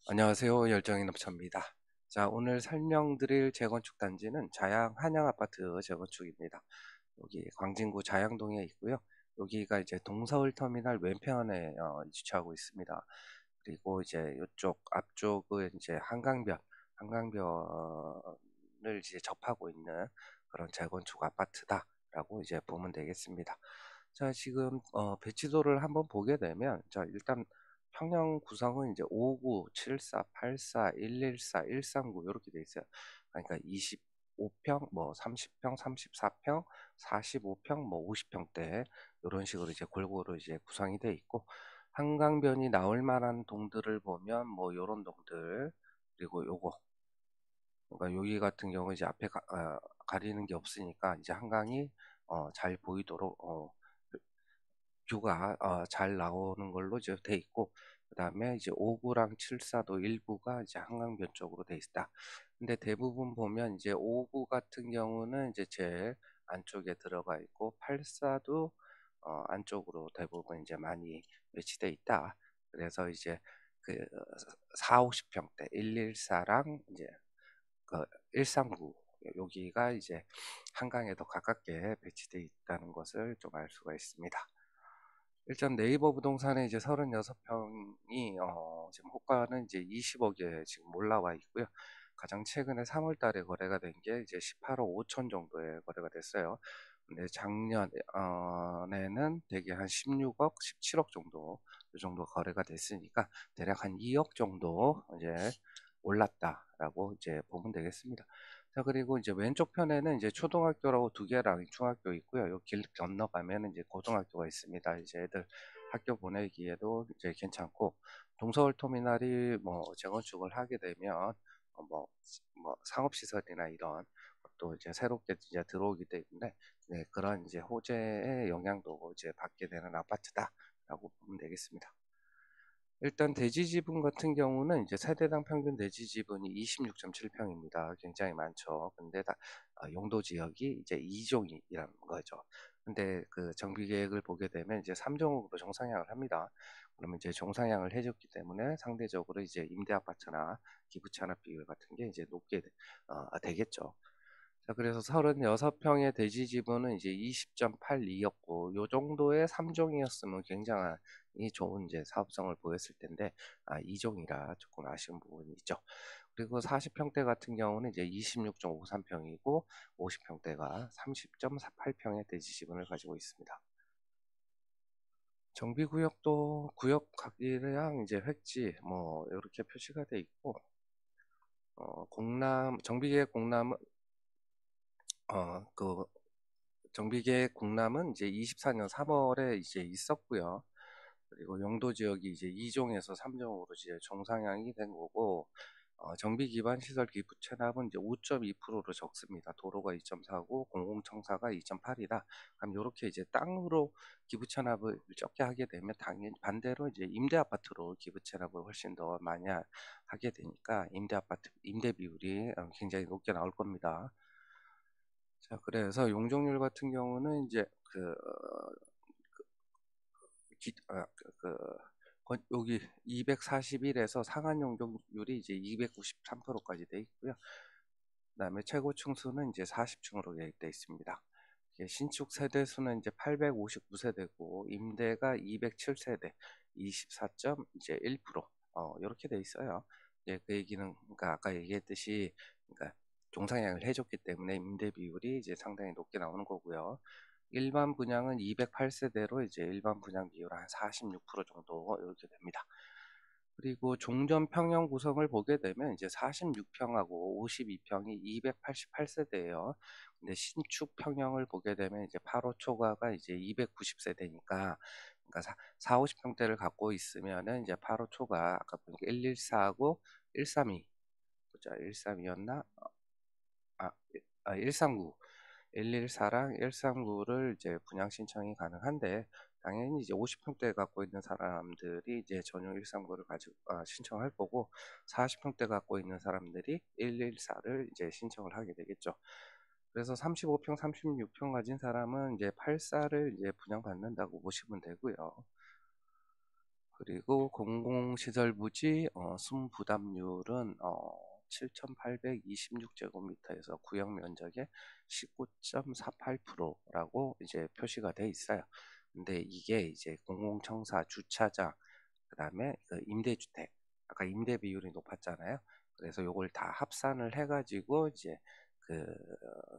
안녕하세요. 열정의 넘쳐입니다. 자, 오늘 설명드릴 재건축 단지는 자양 한양 아파트 재건축입니다. 여기 광진구 자양동에 있고요. 여기가 이제 동서울 터미널 왼편에 위치하고 있습니다. 그리고 이제 이쪽 앞쪽은 이제 한강변을 이제 접하고 있는 그런 재건축 아파트다라고 이제 보면 되겠습니다. 자, 지금 배치도를 한번 보게 되면, 자, 일단 평형 구성은 이제 59, 74, 84, 114, 139 이렇게 돼 있어요. 그러니까 25평, 뭐 30평, 34평, 45평, 뭐 50평대 이런 식으로 이제 골고루 이제 구성이 돼 있고, 한강변이 나올 만한 동들을 보면 뭐 요런 동들, 그리고 요거, 그러니까 여기 같은 경우 이제 앞에 가리는 게 없으니까 이제 한강이 잘 보이도록 뷰가 잘 나오는 걸로 이제 돼 있고, 그 다음에 이제 5구랑 7사도 일부가 이제 한강변 쪽으로 돼 있다. 근데 대부분 보면 이제 5구 같은 경우는 이제 제일 안쪽에 들어가 있고, 8사도 안쪽으로 대부분 이제 많이 배치돼 있다. 그래서 이제 그 4, 50평대 114랑 이제 그 139 여기가 이제 한강에 더 가깝게 배치돼 있다는 것을 좀 알 수가 있습니다. 일단 네이버 부동산에 이제 36평이 지금 호가는 이제 20억에 지금 올라와 있고요. 가장 최근에 3월 달에 거래가 된 게 이제 18억 5천 정도에 거래가 됐어요. 근데 작년에는 대개 한 16억, 17억 정도 이 정도 거래가 됐으니까 대략 한 2억 정도 이제 올랐다라고 이제 보면 되겠습니다. 자, 그리고 이제 왼쪽 편에는 이제 초등학교라고 두 개랑 중학교 있고요. 요 길 건너가면 이제 고등학교가 있습니다. 이제 애들 학교 보내기에도 이제 괜찮고, 동서울 터미널이 뭐 재건축을 하게 되면 뭐 상업시설이나 이런 것도 이제 새롭게 이제 들어오기 때문에 네, 그런 이제 호재의 영향도 이제 받게 되는 아파트다라고 보면 되겠습니다. 일단 대지 지분 같은 경우는 이제 세대당 평균 대지 지분이 26.7평입니다. 굉장히 많죠. 근데 용도 지역이 이제 2종이라는 거죠. 근데 그 정비 계획을 보게 되면 이제 3종으로 정상향을 합니다. 그러면 이제 정상향을 해줬기 때문에 상대적으로 이제 임대 아파트나 기부 찬압 비율 같은 게 이제 높게 되겠죠. 자, 그래서 36평의 대지 지분은 이제 20.82였고, 요 정도의 3종이었으면 굉장히 좋은 이제 사업성을 보였을 텐데, 2종이라 조금 아쉬운 부분이 있죠. 그리고 40평대 같은 경우는 이제 26.53평이고, 50평대가 30.48평의 대지 지분을 가지고 있습니다. 정비구역도 구역 각이랑 이제 획지 뭐 이렇게 표시가 돼 있고, 정비계획 공람은 그 정비계획 공람은 이제 24년 3월에 이제 있었고요. 그리고 용도 지역이 이제 2종에서 3종으로 이제 정상향이 된 거고, 정비 기반 시설 기부 체납은 이제 5.2%로 적습니다. 도로가 2.4고 공공청사가 2.8이다. 그럼 이렇게 이제 땅으로 기부 체납을 적게 하게 되면 당연히 반대로 이제 임대 아파트로 기부 체납을 훨씬 더 많이 하게 되니까 임대 아파트 임대 비율이 굉장히 높게 나올 겁니다. 자, 그래서 용적률 같은 경우는 이제 여기 241에서 상한 용적률이 이제 293%까지 돼 있고요. 그다음에 최고 층수는 이제 40층으로 계획되어 있습니다. 신축 세대 수는 이제 859세대고 임대가 207세대, 24점 이제 1% 이렇게 돼 있어요. 그 얘기는 그러니까 아까 얘기했듯이 그러니까 종상향을 해줬기 때문에 임대 비율이 이제 상당히 높게 나오는 거고요. 일반 분양은 208세대로 이제 일반 분양 비율 한 46% 정도 이렇게 됩니다. 그리고 종전 평형 구성을 보게 되면 이제 46평하고 52평이 288세대예요. 근데 신축 평형을 보게 되면 이제 8호 초과가 이제 290세대니까 그러니까 50평대를 갖고 있으면은 이제 8호 초과 아까 보니까 114하고 132 보자 132였나? 아, 139 114랑 139를 이제 분양 신청이 가능한데 당연히 이제 50평대 갖고 있는 사람들이 이제 전용 139를 가지고 신청할 거고 40평대 갖고 있는 사람들이 114를 이제 신청을 하게 되겠죠. 그래서 35평, 36평 가진 사람은 이제 84를 이제 분양받는다고 보시면 되고요. 그리고 공공시설 부지 순부담률은 7,826제곱미터에서 구역 면적의 19.48%라고 이제 표시가 돼 있어요. 근데 이게 이제 공공청사, 주차장, 그다음에 그 임대주택, 아까 임대 비율이 높았잖아요. 그래서 요걸 다 합산을 해가지고 이제 그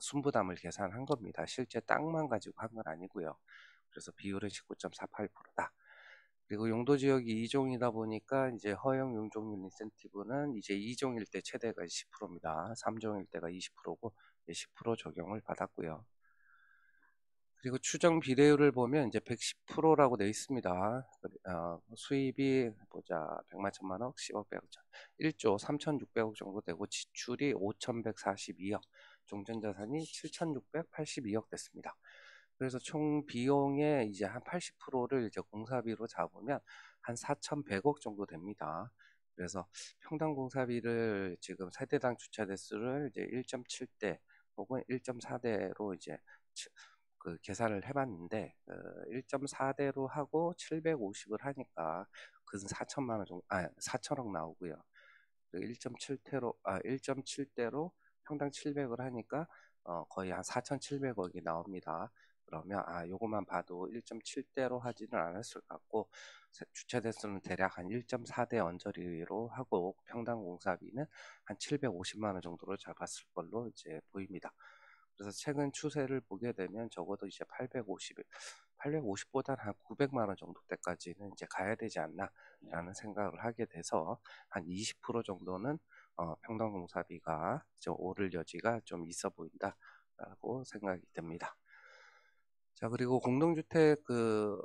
순부담을 계산한 겁니다. 실제 땅만 가지고 한 건 아니고요. 그래서 비율은 19.48%다. 그리고 용도 지역이 2종이다 보니까 이제 허용 용적률 인센티브는 이제 2종일 때 최대가 10%입니다. 3종일 때가 20%고 10% 적용을 받았고요. 그리고 추정 비례율을 보면 이제 110%라고 되어 있습니다. 수입이 보자 100만 천만억, 10억, 100억, 1조 3,600억 정도 되고 지출이 5,142억, 종전자산이 7,682억 됐습니다. 그래서 총 비용의 이제 한 80%를 이제 공사비로 잡으면 한 4,100억 정도 됩니다. 그래서 평당 공사비를 지금 세대당 주차 대수를 이제 1.7대 혹은 1.4대로 이제 그 계산을 해봤는데 1.4대로 하고 750을 하니까 근 4천만 원 정도, 4천억 나오고요. 1.7대로 1.7대로 평당 700을 하니까 거의 한 4,700억이 나옵니다. 그러면 요것만 봐도 1.7대로 하지는 않았을 것 같고 주차 대수는 대략 한 1.4대 언저리로 하고 평당 공사비는 한 750만 원 정도로 잡았을 걸로 이제 보입니다. 그래서 최근 추세를 보게 되면 적어도 이제 850보다는 한 900만 원 정도 때까지는 이제 가야 되지 않나라는 생각을 하게 돼서 한 20% 정도는 평당 공사비가 좀 오를 여지가 좀 있어 보인다라고 생각이 듭니다. 자, 그리고 공동주택 그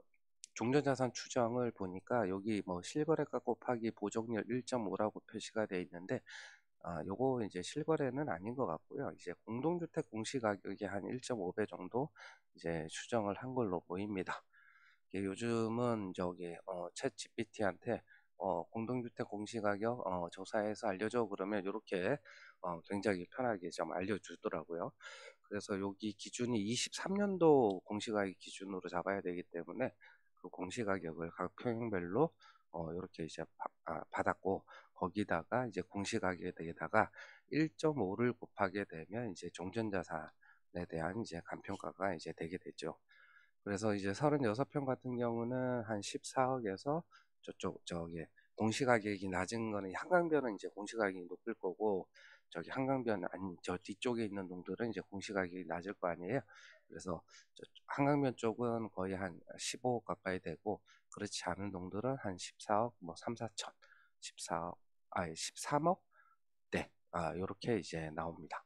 종전자산 추정을 보니까 여기 뭐 실거래가 곱하기 보정률 1.5라고 표시가 되어 있는데 요거 이제 실거래는 아닌 것 같고요. 이제 공동주택 공시가격이 한 1.5배 정도 이제 추정을 한 걸로 보입니다. 이게 요즘은 저기 챗 GPT한테 공동주택 공시가격 조사해서 알려줘 그러면 이렇게 굉장히 편하게 좀 알려주더라고요. 그래서 여기 기준이 23년도 공시가격 기준으로 잡아야 되기 때문에 그 공시가격을 각 평형별로 이렇게 이제 받았고 거기다가 이제 공시가격에다가 1.5를 곱하게 되면 이제 종전자산에 대한 이제 간평가가 이제 되게 되죠. 그래서 이제 36평 같은 경우는 한 14억에서 저기 공시가격이 낮은 거는 한강변은 이제 공시가격이 높을 거고 저기 한강변 아니 저 뒤쪽에 있는 동들은 이제 공시가격이 낮을 거 아니에요. 그래서 한강변 쪽은 거의 한 15억 가까이 되고 그렇지 않은 동들은 한 14억 뭐 3, 4천 14억 13억 네, 요렇게 이제 나옵니다.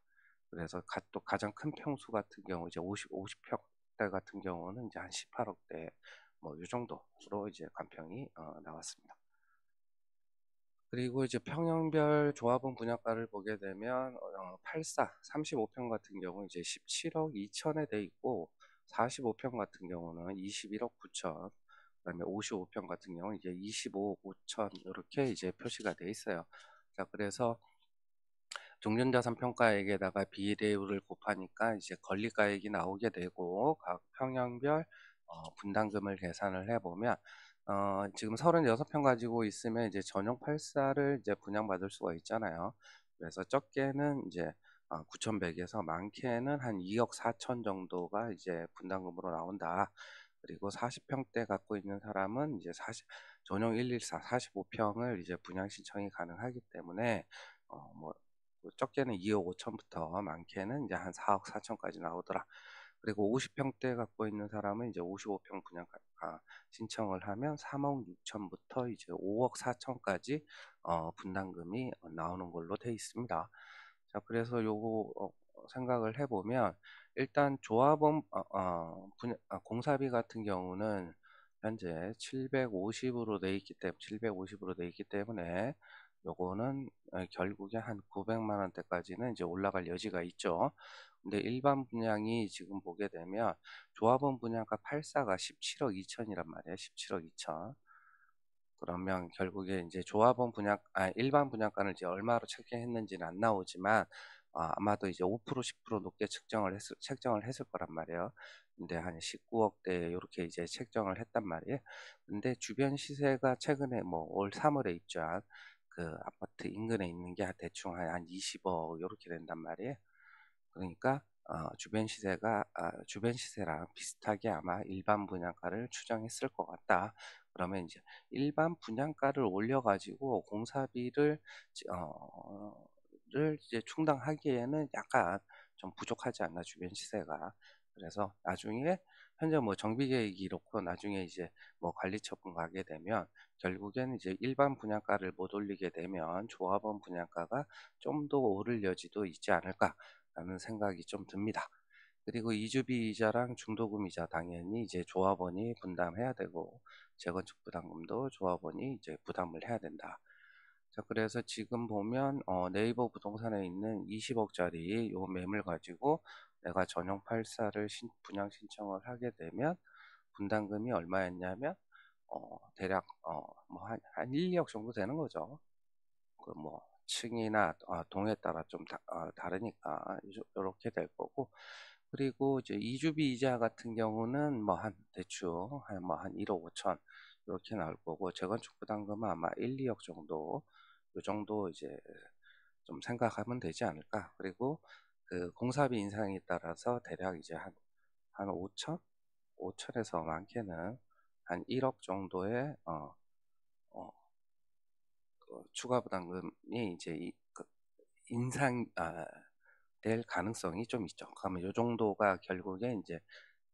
그래서 또 가장 큰 평수 같은 경우 이제 50평대 같은 경우는 이제 한 18억대 뭐 이 정도로 이제 간평이 나왔습니다. 그리고 이제 평형별 조합원 분양가를 보게 되면 84 35평 같은 경우 이제 17억 2천에 돼 있고 45평 같은 경우는 21억 9천 그다음에 55평 같은 경우는 이제 25억 5천 이렇게 이제 표시가 돼 있어요. 자, 그래서 종전자산 평가액에다가 비례율을 곱하니까 이제 권리가액이 나오게 되고 각 평형별 분담금을 계산을 해보면 지금 36평 가지고 있으면 이제 전용 84를 이제 분양받을 수가 있잖아요. 그래서 적게는 이제 9,100에서 많게는 한 2억 4천 정도가 이제 분담금으로 나온다. 그리고 40평대 갖고 있는 사람은 이제 전용 114 45평을 이제 분양 신청이 가능하기 때문에 뭐 적게는 2억 5천부터 많게는 이제 한 4억 4천까지 나오더라. 그리고 50평대 갖고 있는 사람은 이제 55평 분양 신청을 하면 3억 6천부터 이제 5억 4천까지 분담금이 나오는 걸로 돼 있습니다. 자, 그래서 요거 생각을 해보면 일단 조합원 공사비 같은 경우는 현재 750으로 돼 있기 때문에 750으로 돼 있기 때문에 요거는 결국에 한 900만 원대까지는 이제 올라갈 여지가 있죠. 근데 일반 분양이 지금 보게 되면 조합원 분양가 84가 17억 2천이란 말이에요. 17억 2천. 그러면 결국에 이제 조합원 분양, 일반 분양가를 이제 얼마로 책정했는지는 안 나오지만, 아마도 이제 5% 10% 높게 책정을 했을 거란 말이에요. 근데 한 19억대 이렇게 이제 책정을 했단 말이에요. 근데 주변 시세가 최근에 뭐 올 3월에 입주한 그 아파트 인근에 있는 게 대충 한 20억 이렇게 된단 말이에요. 그러니까 주변 시세랑 비슷하게 아마 일반 분양가를 추정했을 것 같다. 그러면 이제 일반 분양가를 올려가지고 공사비를 이제 충당하기에는 약간 좀 부족하지 않나 주변 시세가. 그래서 나중에 현재 뭐 정비 계획이 이렇고 나중에 이제 뭐 관리 처분 가게 되면 결국에는 이제 일반 분양가를 못 올리게 되면 조합원 분양가가 좀 더 오를 여지도 있지 않을까라는 생각이 좀 듭니다. 그리고 이주비 이자랑 중도금 이자 당연히 이제 조합원이 분담해야 되고 재건축 부담금도 조합원이 이제 부담을 해야 된다. 자, 그래서 지금 보면 네이버 부동산에 있는 20억짜리 요 매물 가지고 내가 전용 84를 분양 신청을 하게 되면 분담금이 얼마였냐면 대략 뭐 한 1, 2억 정도 되는 거죠. 그 뭐 층이나 동에 따라 좀 다르니까 이렇게 될 거고. 그리고 이제 이주비 이자 같은 경우는 뭐 한 대충 한 1억 5천 이렇게 나올 거고 재건축 부담금은 아마 1, 2억 정도 요 정도 이제 좀 생각하면 되지 않을까. 그리고 그 공사비 인상에 따라서 대략 이제 한 5천? 5천에서 많게는 한 1억 정도의 어, 추가 부담금이 이제 인상 될 가능성이 좀 있죠. 그러면 요 정도가 결국에 이제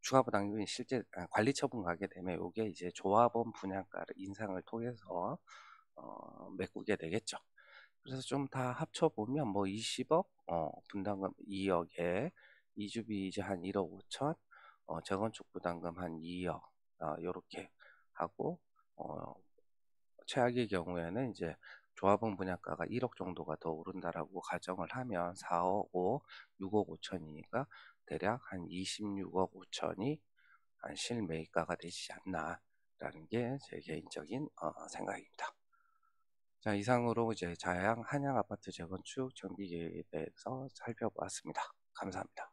추가 부담금이 실제 관리 처분 가게 되면 요게 이제 조합원 분양가를 인상을 통해서 메꾸게 되겠죠. 그래서 좀 다 합쳐보면 뭐 20억, 분담금 2억에 이주비 이제 한 1억 5천, 재건축 부담금 한 2억, 요렇게 하고, 어, 최악의 경우에는 이제 조합원 분양가가 1억 정도가 더 오른다라고 가정을 하면 4억 5, 6억 5천이니까 대략 한 26억 5천이 한 실매입가가 되지 않나라는 게 제 개인적인 생각입니다. 자, 이상으로 이제 한양 아파트 재건축 정비 계획에 대해서 살펴보았습니다. 감사합니다.